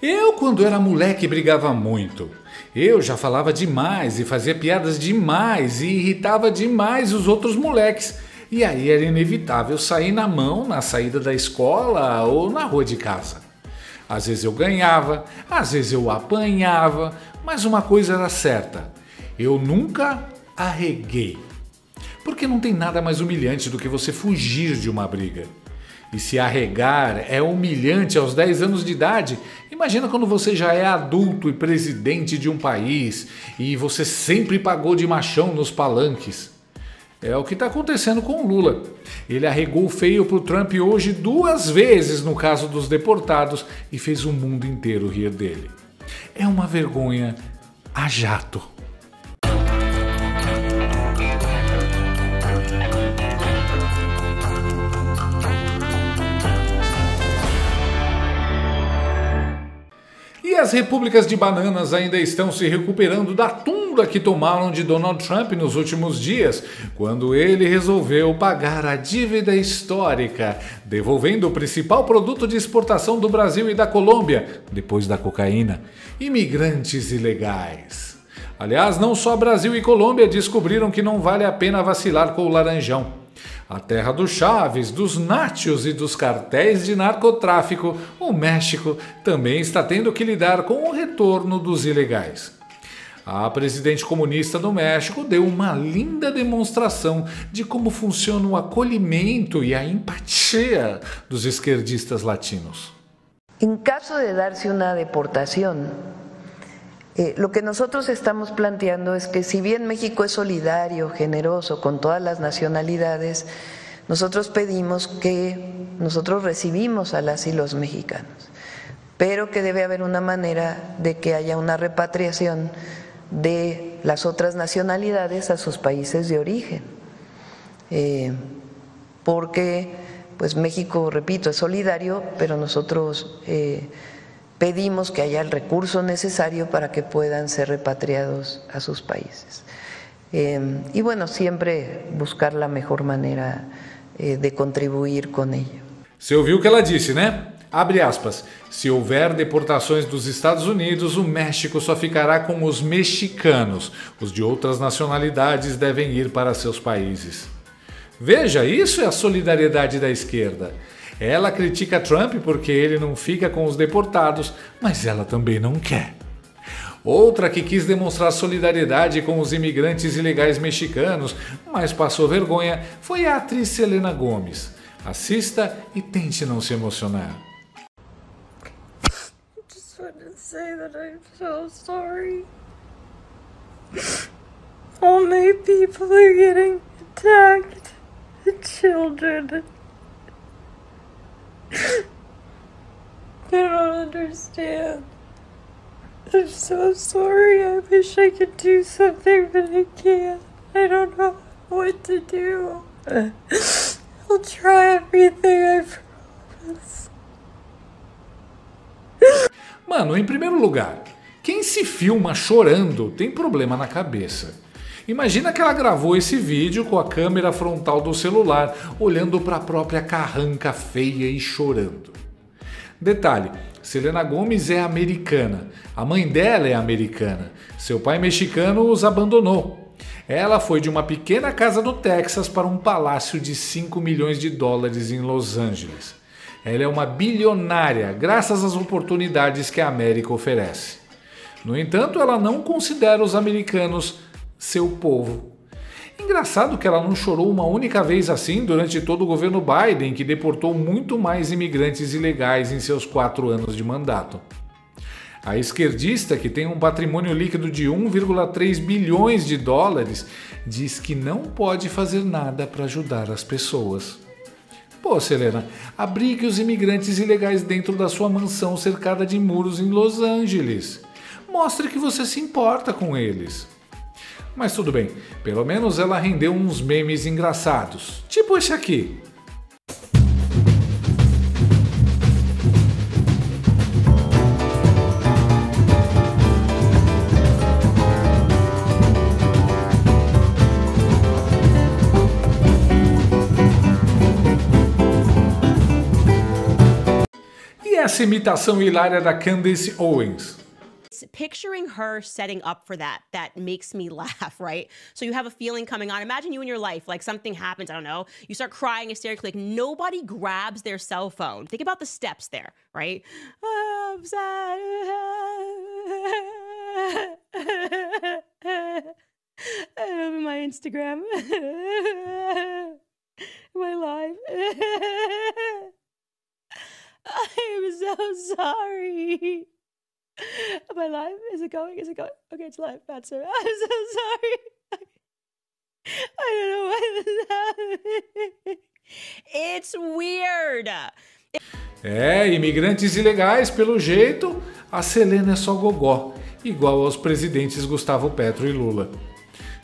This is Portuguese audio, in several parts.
Eu, quando era moleque, brigava muito. Eu já falava demais e fazia piadas demais e irritava demais os outros moleques. E aí era inevitável sair na mão na saída da escola ou na rua de casa. Às vezes eu ganhava, às vezes eu apanhava, mas uma coisa era certa: eu nunca arreguei. Porque não tem nada mais humilhante do que você fugir de uma briga. E se arregar é humilhante aos 10 anos de idade, imagina quando você já é adulto e presidente de um país e você sempre pagou de machão nos palanques. É o que está acontecendo com o Lula. Ele arregou feio para o Trump hoje 2 vezes no caso dos deportados e fez o mundo inteiro rir dele. É uma vergonha a jato. E as repúblicas de bananas ainda estão se recuperando da tunda que tomaram de Donald Trump nos últimos dias, quando ele resolveu pagar a dívida histórica, devolvendo o principal produto de exportação do Brasil e da Colômbia, depois da cocaína: imigrantes ilegais. Aliás, não só Brasil e Colômbia descobriram que não vale a pena vacilar com o Laranjão. A terra do Chaves, dos nachos e dos cartéis de narcotráfico, o México também está tendo que lidar com o retorno dos ilegais. A presidente comunista do México deu uma linda demonstração de como funciona o acolhimento e a empatia dos esquerdistas latinos. Em caso de dar-se uma deportação, lo que nosotros estamos planteando es que si bien México es solidario, generoso con todas las nacionalidades, nosotros pedimos que nosotros recibimos a las y los mexicanos, pero que debe haber una manera de que haya una repatriación de las otras nacionalidades a sus países de origen, porque pues México, repito, es solidario, pero nosotros pedimos que haya el recurso necesario para que puedan ser repatriados a sus países. Y bueno, siempre buscar la mejor manera de contribuir com ello. Você ouviu o que ela disse, né? Abre aspas. Se houver deportações dos Estados Unidos, o México só ficará com os mexicanos. Os de outras nacionalidades devem ir para seus países. Veja, isso é a solidariedade da esquerda. Ela critica Trump porque ele não fica com os deportados, mas ela também não quer. Outra que quis demonstrar solidariedade com os imigrantes ilegais mexicanos, mas passou vergonha, foi a atriz Selena Gomez. Assista e tente não se emocionar. Just want to say that I'm so sorry. All my people are getting attacked. The children. I don't understand. I'm so sorry. I wish I could do something, but I can't. I don't know what to do. I'll try everything, I promise. Mano, em primeiro lugar, quem se filma chorando tem problema na cabeça. Imagina que ela gravou esse vídeo com a câmera frontal do celular, olhando para a própria carranca feia e chorando. Detalhe, Selena Gomez é americana, a mãe dela é americana, seu pai mexicano os abandonou. Ela foi de uma pequena casa do Texas para um palácio de 5 milhões de dólares em Los Angeles. Ela é uma bilionária, graças às oportunidades que a América oferece. No entanto, ela não considera os americanos seu povo. Engraçado que ela não chorou uma única vez assim durante todo o governo Biden, que deportou muito mais imigrantes ilegais em seus 4 anos de mandato. A esquerdista, que tem um patrimônio líquido de 1,3 bilhões de dólares, diz que não pode fazer nada para ajudar as pessoas. Pô, Selena, abrigue os imigrantes ilegais dentro da sua mansão cercada de muros em Los Angeles. Mostre que você se importa com eles. Mas tudo bem, pelo menos ela rendeu uns memes engraçados, tipo esse aqui. essa imitação hilária da Candace Owens. Picturing her setting up for that makes me laugh, right? So you have a feeling coming on. Imagine you in your life, like something happens, I don't know, you start crying hysterically, like nobody grabs their cell phone. Think about the steps there, right? I'm sad. I open my Instagram. My life. I'm so sorry. My live? Is it going? Is it going? Okay, it's live. Bad sir. I'm so sorry. I don't know why this happened. It's weird. Imigrantes ilegais, pelo jeito, a Selena é só gogó, igual aos presidentes Gustavo Petro e Lula.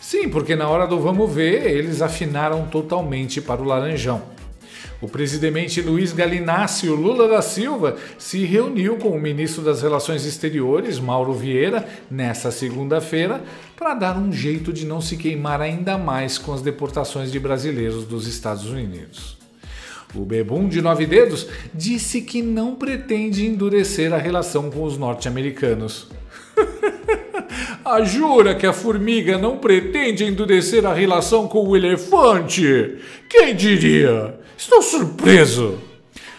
Sim, porque na hora do vamos ver, eles afinaram totalmente para o laranjão. O presidente Luiz Galinácio Lula da Silva se reuniu com o ministro das Relações Exteriores, Mauro Vieira, nesta segunda-feira, para dar um jeito de não se queimar ainda mais com as deportações de brasileiros dos Estados Unidos. O bebum de 9 dedos disse que não pretende endurecer a relação com os norte-americanos. Jura que a formiga não pretende endurecer a relação com o elefante? Quem diria? Estou surpreso!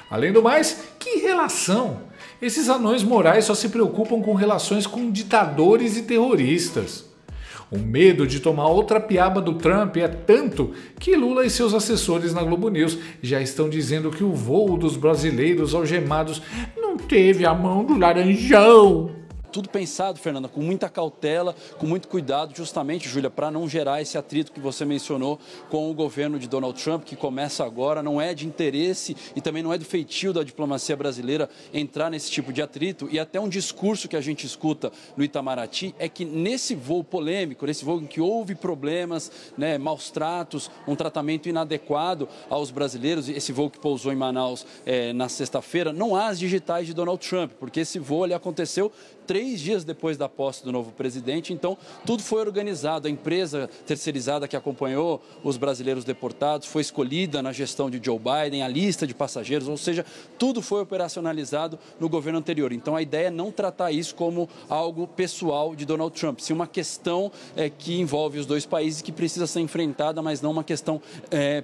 Além do mais, que relação? Esses anões morais só se preocupam com relações com ditadores e terroristas. O medo de tomar outra piaba do Trump é tanto que Lula e seus assessores na Globo News já estão dizendo que o voo dos brasileiros algemados não teve a mão do laranjão. Tudo pensado, Fernanda, com muita cautela, com muito cuidado, justamente, Júlia, para não gerar esse atrito que você mencionou com o governo de Donald Trump, que começa agora. Não é de interesse e também não é do feitio da diplomacia brasileira entrar nesse tipo de atrito. E até um discurso que a gente escuta no Itamaraty é que nesse voo polêmico, nesse voo em que houve problemas, maus tratos, um tratamento inadequado aos brasileiros, esse voo que pousou em Manaus na sexta-feira, não há as digitais de Donald Trump, porque esse voo aconteceu 3 dias depois da posse do novo presidente, então tudo foi organizado. A empresa terceirizada que acompanhou os brasileiros deportados foi escolhida na gestão de Joe Biden, a lista de passageiros, ou seja, tudo foi operacionalizado no governo anterior. Então a ideia é não tratar isso como algo pessoal de Donald Trump, sim uma questão que envolve os dois países, que precisa ser enfrentada, mas não uma questão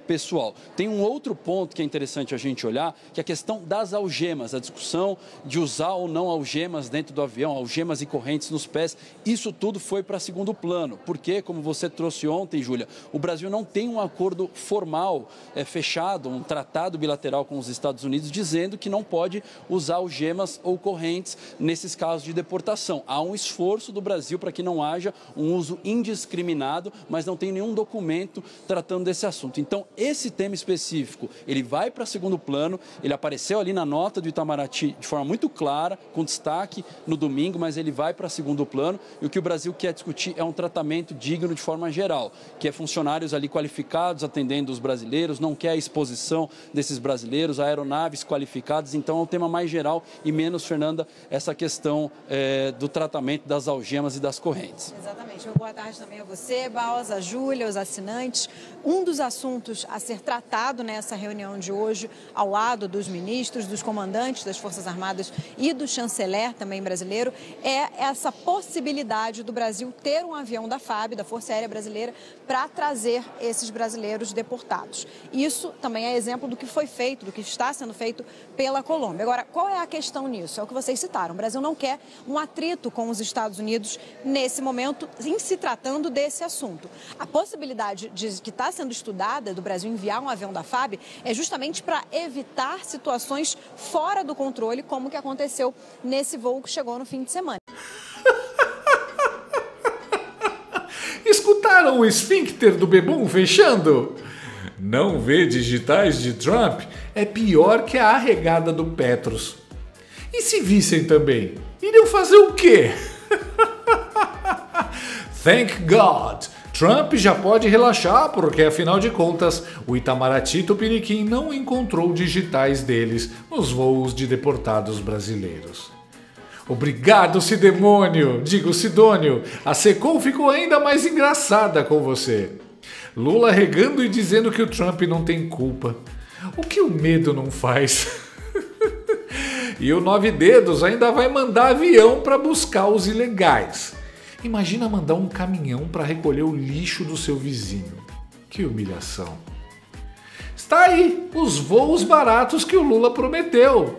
pessoal. Tem um outro ponto que é interessante a gente olhar, que é a questão das algemas, a discussão de usar ou não algemas dentro do avião, algemas e correntes nos pés. Isso tudo foi para segundo plano, porque, como você trouxe ontem, Júlia, o Brasil não tem um acordo formal fechado, um tratado bilateral com os Estados Unidos, dizendo que não pode usar algemas ou correntes nesses casos de deportação. Há um esforço do Brasil para que não haja um uso indiscriminado, mas não tem nenhum documento tratando desse assunto. Então, esse tema específico, ele vai para segundo plano, ele apareceu ali na nota do Itamaraty de forma muito clara, com destaque no domingo, mas ele vai para segundo plano, e o que o Brasil quer discutir é um tratamento digno de forma geral, que é funcionários ali qualificados atendendo os brasileiros, não quer a exposição desses brasileiros, aeronaves qualificadas. Então é um tema mais geral e menos, Fernanda, essa questão do tratamento das algemas e das correntes. Exatamente. Boa tarde também a você, Baus, a Júlia, os assinantes. Um dos assuntos a ser tratado nessa reunião de hoje, ao lado dos ministros, dos comandantes das Forças Armadas e do chanceler também brasileiro, é essa possibilidade do Brasil ter um avião da FAB, da Força Aérea Brasileira, para trazer esses brasileiros deportados. Isso também é exemplo do que foi feito, do que está sendo feito pela Colômbia. Agora, qual é a questão nisso? É o que vocês citaram. O Brasil não quer um atrito com os Estados Unidos nesse momento, em se tratando desse assunto. A possibilidade que está sendo estudada do Brasil enviar um avião da FAB é justamente para evitar situações fora do controle, como que aconteceu nesse voo que chegou no fim de semana. Escutaram o esfíncter do bebum fechando? Não ver digitais de Trump é pior que a arregada do Petros. E se vissem também, iriam fazer o quê? Thank God! Trump já pode relaxar, porque afinal de contas, o Itamaraty Tupiniquim não encontrou digitais deles nos voos de deportados brasileiros. Obrigado, Sidemônio! Digo, Sidônio, a Secom ficou ainda mais engraçada com você. Lula regando e dizendo que o Trump não tem culpa. O que o medo não faz? E o 9 Dedos ainda vai mandar avião para buscar os ilegais. Imagina mandar um caminhão para recolher o lixo do seu vizinho. Que humilhação. Está aí os voos baratos que o Lula prometeu.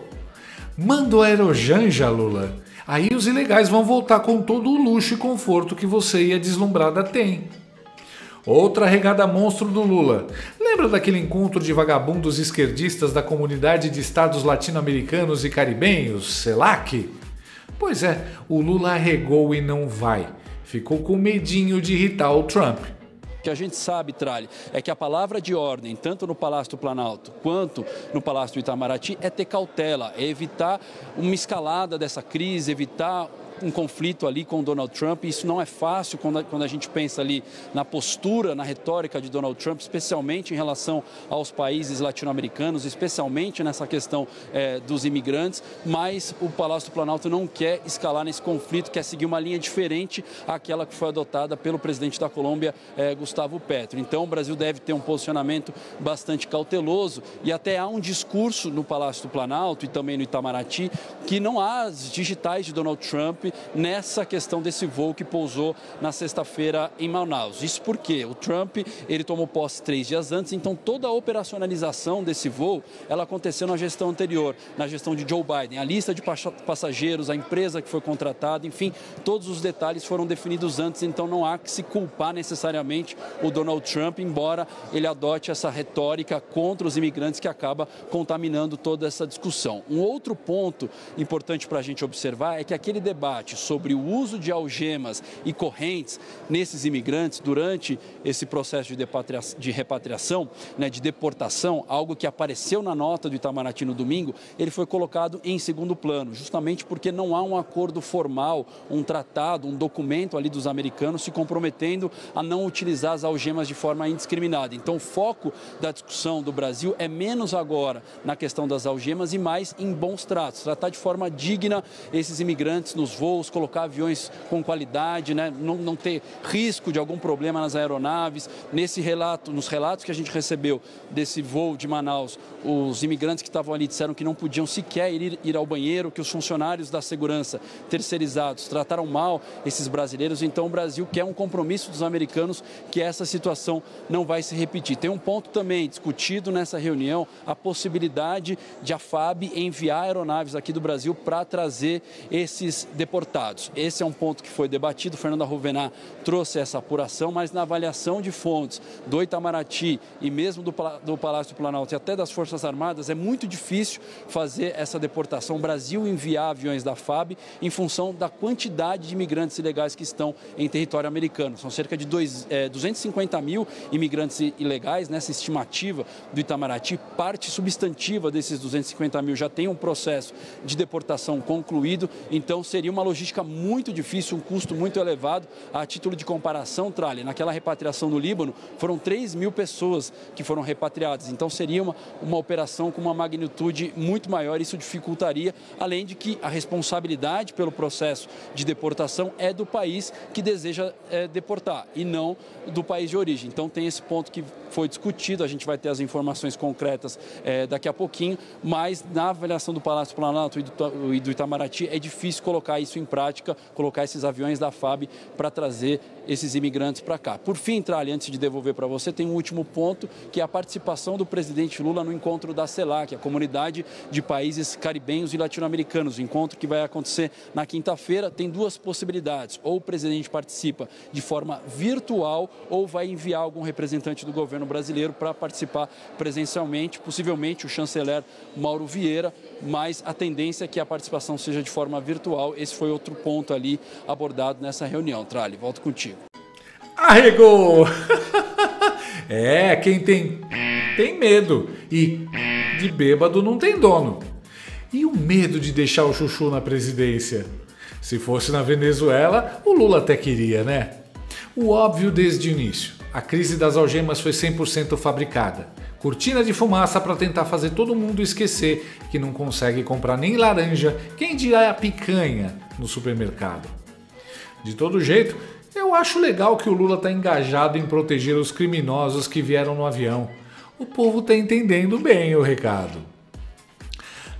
Manda o Aerojanja, Lula. Aí os ilegais vão voltar com todo o luxo e conforto que você e a deslumbrada tem. Outra regada monstro do Lula. Lembra daquele encontro de vagabundos esquerdistas da Comunidade de Estados Latino-Americanos e Caribenhos, CELAC? Pois é, o Lula arregou e não vai. Ficou com medinho de irritar o Trump. O que a gente sabe, Tralli, é que a palavra de ordem, tanto no Palácio do Planalto quanto no Palácio do Itamaraty, é ter cautela, é evitar uma escalada dessa crise, evitar um conflito ali com o Donald Trump. Isso não é fácil quando a gente pensa ali na postura, na retórica de Donald Trump, especialmente em relação aos países latino-americanos, especialmente nessa questão dos imigrantes, mas o Palácio do Planalto não quer escalar nesse conflito, quer seguir uma linha diferente àquela que foi adotada pelo presidente da Colômbia, Gustavo Petro. Então o Brasil deve ter um posicionamento bastante cauteloso e até há um discurso no Palácio do Planalto e também no Itamaraty que não há as digitais de Donald Trump nessa questão desse voo que pousou na sexta-feira em Manaus. Isso porque o Trump, ele tomou posse 3 dias antes, então toda a operacionalização desse voo, ela aconteceu na gestão anterior, na gestão de Joe Biden. A lista de passageiros, a empresa que foi contratada, enfim, todos os detalhes foram definidos antes, então não há que se culpar necessariamente o Donald Trump, embora ele adote essa retórica contra os imigrantes que acaba contaminando toda essa discussão. Um outro ponto importante para a gente observar é que aquele debate sobre o uso de algemas e correntes nesses imigrantes durante esse processo de repatriação, né, de deportação, algo que apareceu na nota do Itamaraty no domingo, ele foi colocado em segundo plano, justamente porque não há um acordo formal, um tratado, um documento ali dos americanos se comprometendo a não utilizar as algemas de forma indiscriminada. Então o foco da discussão do Brasil é menos agora na questão das algemas e mais em bons tratos, tratar de forma digna esses imigrantes nos voos, colocar aviões com qualidade, né? Não ter risco de algum problema nas aeronaves. Nos relatos que a gente recebeu desse voo de Manaus, os imigrantes que estavam ali disseram que não podiam sequer ir ao banheiro, que os funcionários da segurança terceirizados trataram mal esses brasileiros. Então o Brasil quer um compromisso dos americanos que essa situação não vai se repetir. Tem um ponto também discutido nessa reunião, a possibilidade de a FAB enviar aeronaves aqui do Brasil para trazer esses deportados. Esse é um ponto que foi debatido, Fernanda Rouvená trouxe essa apuração, mas na avaliação de fontes do Itamaraty e mesmo do Palácio do Planalto e até das Forças Armadas, é muito difícil fazer essa deportação, o Brasil enviar aviões da FAB em função da quantidade de imigrantes ilegais que estão em território americano. São cerca de 250 mil imigrantes ilegais nessa estimativa do Itamaraty. Parte substantiva desses 250 mil já tem um processo de deportação concluído, então seria uma logística muito difícil, um custo muito elevado. A título de comparação, Tralli, naquela repatriação no Líbano, foram 3 mil pessoas que foram repatriadas. Então seria uma operação com uma magnitude muito maior, isso dificultaria, além de que a responsabilidade pelo processo de deportação é do país que deseja deportar e não do país de origem. Então tem esse ponto que foi discutido, a gente vai ter as informações concretas daqui a pouquinho, mas na avaliação do Palácio Planalto e do Itamaraty é difícil colocar isso em prática, colocar esses aviões da FAB para trazer esses imigrantes para cá. Por fim, Tralli, antes de devolver para você, tem um último ponto, que é a participação do presidente Lula no encontro da CELAC, a Comunidade de Países Caribenhos e Latino-Americanos. O encontro que vai acontecer na quinta-feira tem duas possibilidades. Ou o presidente participa de forma virtual ou vai enviar algum representante do governo brasileiro para participar presencialmente, possivelmente o chanceler Mauro Vieira, mas a tendência é que a participação seja de forma virtual. Esse foi outro ponto ali abordado nessa reunião. Tralli, volto contigo. Arregou! Quem tem medo. E de bêbado não tem dono. E o medo de deixar o chuchu na presidência? Se fosse na Venezuela, o Lula até queria, né? O óbvio desde o início. A crise das algemas foi 100% fabricada. Cortina de fumaça para tentar fazer todo mundo esquecer que não consegue comprar nem laranja, quem dirá a picanha, no supermercado. De todo jeito, eu acho legal que o Lula está engajado em proteger os criminosos que vieram no avião. O povo está entendendo bem o recado.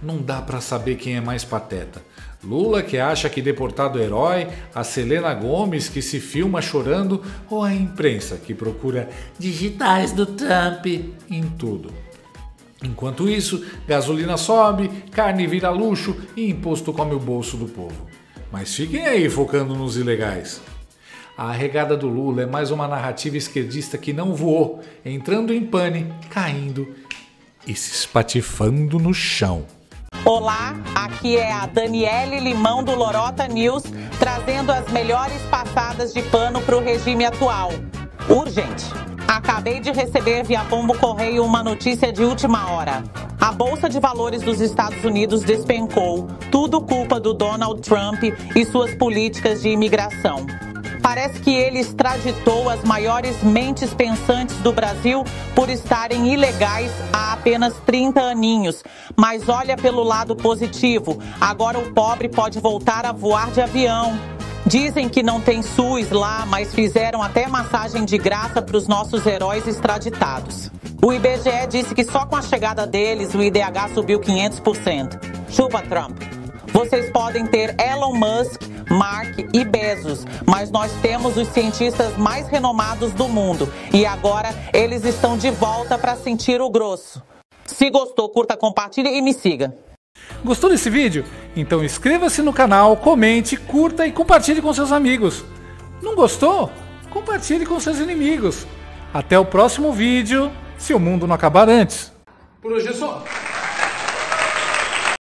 Não dá para saber quem é mais pateta. Lula, que acha que deportado é herói, a Selena Gomez, que se filma chorando, ou a imprensa, que procura digitais do Trump em tudo. Enquanto isso, gasolina sobe, carne vira luxo e imposto come o bolso do povo. Mas fiquem aí focando nos ilegais. A arregada do Lula é mais uma narrativa esquerdista que não voou, entrando em pane, caindo e se espatifando no chão. Olá, aqui é a Daniele Limão do Lorota News, trazendo as melhores passadas de pano para o regime atual. Urgente! Acabei de receber via pombo correio uma notícia de última hora. A Bolsa de Valores dos Estados Unidos despencou, tudo culpa do Donald Trump e suas políticas de imigração. Parece que ele extraditou as maiores mentes pensantes do Brasil por estarem ilegais há apenas 30 aninhos. Mas olha pelo lado positivo, agora o pobre pode voltar a voar de avião. Dizem que não tem SUS lá, mas fizeram até massagem de graça para os nossos heróis extraditados. O IBGE disse que só com a chegada deles o IDH subiu 500%. Chupa, Trump. Vocês podem ter Elon Musk, Mark e Bezos, mas nós temos os cientistas mais renomados do mundo e agora eles estão de volta para sentir o grosso. Se gostou, curta, compartilhe e me siga. Gostou desse vídeo? Então inscreva-se no canal, comente, curta e compartilhe com seus amigos. Não gostou? Compartilhe com seus inimigos. Até o próximo vídeo, se o mundo não acabar antes. Por hoje é só.